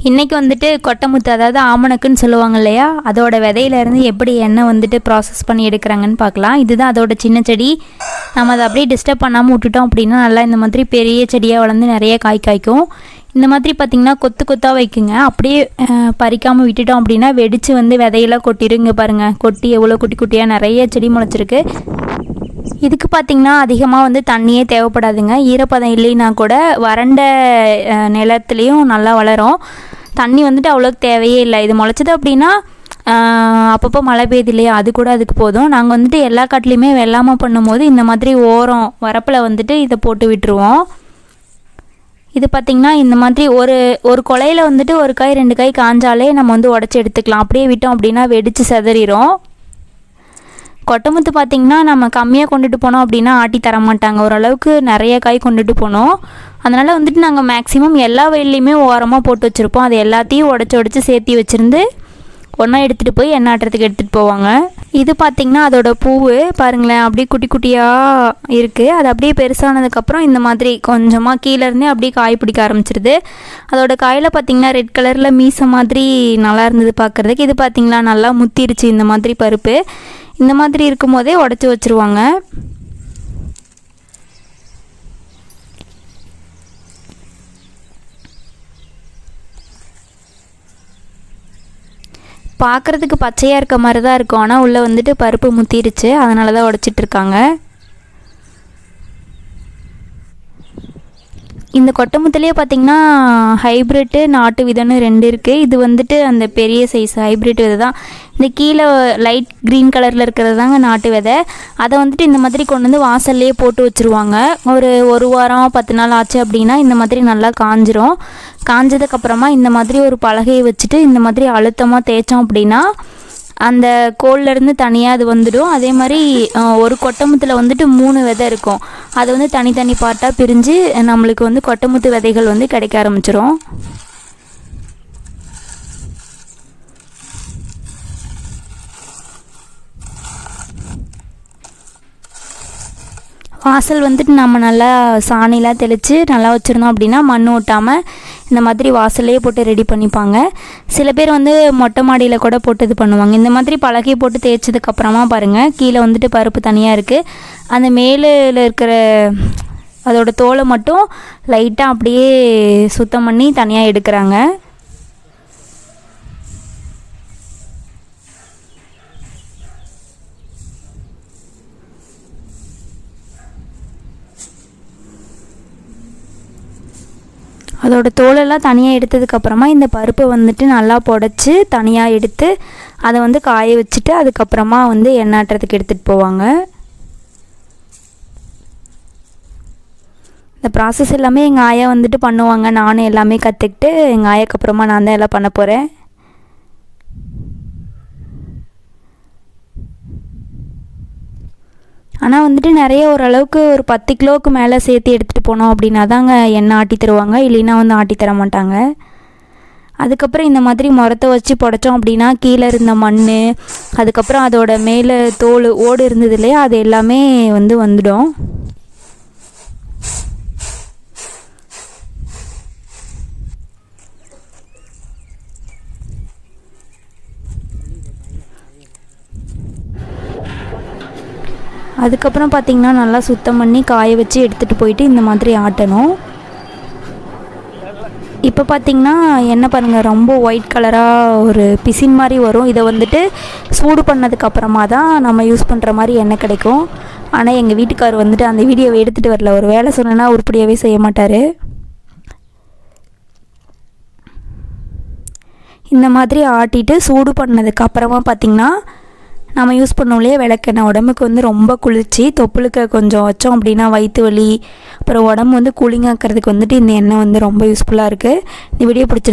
இன்றைக்கி வந்துட்டு கொட்டைமுத்து, அதாவது ஆமணக்குன்னு சொல்லுவாங்க இல்லையா, அதோட விதையிலேருந்து எப்படி எண்ணெய் வந்துட்டு ப்ராசஸ் பண்ணி எடுக்கிறாங்கன்னு பார்க்கலாம். இதுதான் அதோட சின்ன செடி. நம்ம அதை அப்படியே டிஸ்டர்ப் பண்ணாமல் விட்டுட்டோம் அப்படின்னா நல்லா இந்த மாதிரி பெரிய செடியாக வளர்ந்து நிறைய காய் காய்க்கும். இந்த மாதிரி பார்த்திங்கன்னா கொத்து கொத்தாக வைக்குங்க. அப்படியே பறிக்காமல் விட்டுட்டோம் அப்படின்னா வெடித்து வந்து விதையெல்லாம் கொட்டிடுங்க. பாருங்கள், கொட்டி எவ்வளோ குட்டி குட்டியாக நிறைய செடி முளைச்சிருக்கு. இதுக்கு பார்த்திங்கன்னா அதிகமாக வந்து தண்ணியே தேவைப்படாதுங்க. ஈரப்பதம் இல்லைன்னா கூட வறண்ட நிலத்துலேயும் நல்லா வளரும். தண்ணி வந்துட்டு அவ்வளோக்கு தேவையே இல்லை. இது முளைச்சது அப்படின்னா அப்பப்போ மழை பெய்யுது இல்லையா, அது கூட அதுக்கு போதும். நாங்கள் வந்துட்டு எல்லா காட்டிலையுமே வெள்ளாமல் பண்ணும்போது இந்த மாதிரி ஓரம் வரப்பில் வந்துட்டு இதை போட்டு விட்டுருவோம். இது பார்த்திங்கன்னா இந்த மாதிரி ஒரு கொலையில் வந்துட்டு ஒரு காய் 2 காய் காஞ்சாலே நம்ம வந்து உடச்சி எடுத்துக்கலாம். அப்படியே விட்டோம் அப்படின்னா வெடித்து சிதறிடும். கொட்டைமுத்து பார்த்திங்கன்னா நம்ம கம்மியாக கொண்டுட்டு போனோம் அப்படின்னா ஆட்டி தர மாட்டாங்க. ஓரளவுக்கு நிறைய காய் கொண்டுட்டு போனோம். அதனால் வந்துட்டு நாங்கள் மேக்ஸிமம் எல்லா வயல்லையுமே ஓரமாக போட்டு வச்சுருப்போம். அது எல்லாத்தையும் உடச்சி சேர்த்தி வச்சுருந்து ஒன்றா எடுத்துகிட்டு போய் எண்ணெய் ஆட்டுறதுக்கு எடுத்துகிட்டு போவாங்க. இது பார்த்திங்கன்னா அதோட பூவு பாருங்களேன், அப்படியே குட்டி குட்டியாக இருக்குது. அது அப்படியே பெருசானதுக்கப்புறம் இந்த மாதிரி கொஞ்சமாக கீழேருந்தே அப்படியே காய் பிடிக்க ஆரம்பிச்சிருது. அதோட காயில் பார்த்திங்கன்னா ரெட் கலரில் மீசை மாதிரி நல்லா இருந்தது பார்க்குறதுக்கு. இது பார்த்திங்களா நல்லா முத்திருச்சு. இந்த மாதிரி பருப்பு இந்த மாதிரி இருக்கும் போதே உடச்சி வச்சுருவாங்க. பார்க்குறதுக்கு பச்சையாக இருக்க மாதிரி தான் இருக்கும், ஆனால் உள்ளே வந்துட்டு பருப்பு முத்திருச்சு. அதனால தான் உடச்சிட்ருக்காங்க. இந்த கொட்டைமுத்துலேயே பார்த்திங்கன்னா ஹைப்ரிட்டு நாட்டு விதம்னு 2 இருக்குது. இது வந்துட்டு அந்த பெரிய சைஸ் ஹைப்ரிட் விதை தான். இந்த கீழே லைட் க்ரீன் கலரில் இருக்கிறது தாங்க நாட்டு விதை. அதை வந்துட்டு இந்த மாதிரி கொண்டு வந்து வாசல்லையே போட்டு வச்சுருவாங்க. ஒரு வாரம் 10 நாள் ஆச்சு அப்படின்னா இந்த மாதிரி நல்லா காஞ்சிரும். காஞ்சதுக்கப்புறமா இந்த மாதிரி ஒரு பலகையை வச்சுட்டு இந்த மாதிரி அழுத்தமாக தேய்ச்சோம் அப்படின்னா அந்த கோல்லேருந்து தனியாக அது வந்துடும். அதே மாதிரி ஒரு கொட்டைமுத்தில் வந்துட்டு 3 விதை இருக்கும். அது வந்து தனித்தனி பார்ட்டாக பிரிஞ்சு நம்மளுக்கு வந்து கொட்டைமுத்து விதைகள் வந்து கிடைக்க ஆரம்பிச்சிரும். வாசல் வந்துட்டு நம்ம நல்லா சாணிலாம் தெளித்து நல்லா வச்சுருந்தோம் அப்படின்னா மண் ஓட்டாமல் இந்த மாதிரி வாசல்லையே போட்டு ரெடி பண்ணிப்பாங்க. சில பேர் வந்து மொட்டை மாடியில் கூட போட்டு இது பண்ணுவாங்க. இந்த மாதிரி பலகை போட்டு தேய்ச்சதுக்கப்புறமா பாருங்கள், கீழே வந்துட்டு பருப்பு தனியாக இருக்குது. அந்த மேலில் இருக்கிற அதோட தோலை மட்டும் லைட்டாக அப்படியே சுத்தம் பண்ணி தனியாக எடுக்கிறாங்க. அதோட தோலெல்லாம் தனியாக எடுத்ததுக்கப்புறமா இந்த பருப்பை வந்துட்டு நல்லா புடச்சி தனியாக எடுத்து அதை வந்து காய வச்சுட்டு அதுக்கப்புறமா வந்து எண்ணெய் ஆட்டுறதுக்கு எடுத்துகிட்டு போவாங்க. இந்த ப்ராசஸ் எல்லாமே எங்கள் ஆயா வந்துட்டு பண்ணுவாங்க. நானும் எல்லாமே கற்றுக்கிட்டு எங்கள் ஆயாக்கு அப்புறமா நான் தான் எல்லாம் பண்ண போகிறேன். ஆனால் வந்துட்டு நிறைய ஓரளவுக்கு ஒரு 10 கிலோவுக்கு மேலே சேர்த்து எடுத்துகிட்டு போனோம் அப்படின்னா தாங்க எண்ணெய் ஆட்டி தருவாங்க. இல்லைன்னா வந்து ஆட்டி தர மாட்டாங்க. அதுக்கப்புறம் இந்த மாதிரி முறத்தை வச்சு புடைச்சோம் அப்படின்னா கீழே இருந்த மண், அதுக்கப்புறம் அதோட மேலே தோல் ஓடு இருந்தது இல்லையா, அது எல்லாமே வந்து வந்துடும். அதுக்கப்புறம் பார்த்திங்கன்னா நல்லா சுத்தம் பண்ணி காய வச்சு எடுத்துகிட்டு போயிட்டு இந்த மாதிரி ஆட்டணும். இப்போ பார்த்திங்கன்னா என்ன பாருங்கள், ரொம்ப ஒயிட் கலராக ஒரு பிசின் மாதிரி வரும். இதை வந்துட்டு சூடு பண்ணதுக்கப்புறமா தான் நம்ம யூஸ் பண்ணுற மாதிரி எண்ணெய் கிடைக்கும். ஆனால் எங்கள் வீட்டுக்கார் வந்துட்டு அந்த வீடியோவை எடுத்துகிட்டு வரல. ஒரு வேலை சொன்னேன்னா உருப்படியாகவே செய்ய மாட்டார். இந்த மாதிரி ஆட்டிட்டு சூடு பண்ணதுக்கப்புறமா பார்த்திங்கன்னா நம்ம யூஸ் பண்ணோம் இல்லையா விளக்கெண்ணெய், உடம்புக்கு வந்து ரொம்ப குளிர்ச்சி. தொப்புளுக்கு கொஞ்சம் வச்சோம் அப்படின்னா வயிற்று வலி, அப்புறம் உடம்பு வந்து கூலிங்காக்கிறதுக்கு வந்துட்டு இந்த எண்ணெய் வந்து ரொம்ப யூஸ்ஃபுல்லாக இருக்குது. இந்த வீடியோ பிடிச்சி